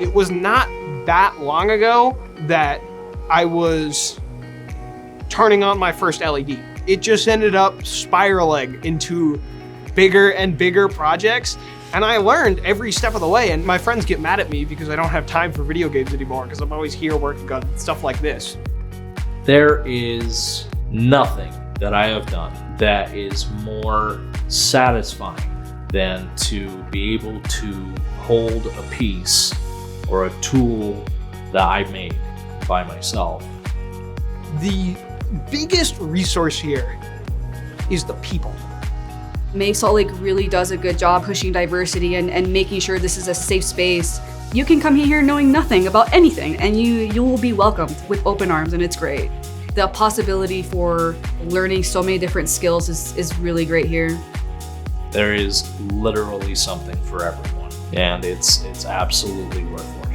it was not that long ago that I was turning on my first LED. It just ended up spiraling into bigger and bigger projects. And I learned every step of the way, and my friends get mad at me because I don't have time for video games anymore because I'm always here working on stuff like this. There is nothing that I have done that is more satisfying than to be able to hold a piece or a tool that I made by myself. The biggest resource here is the people. Make Salt Lake really does a good job pushing diversity and making sure this is a safe space. You can come here knowing nothing about anything and you will be welcomed with open arms, and it's great. The possibility for learning so many different skills is really great here. There is literally something for everyone, and it's absolutely worthwhile.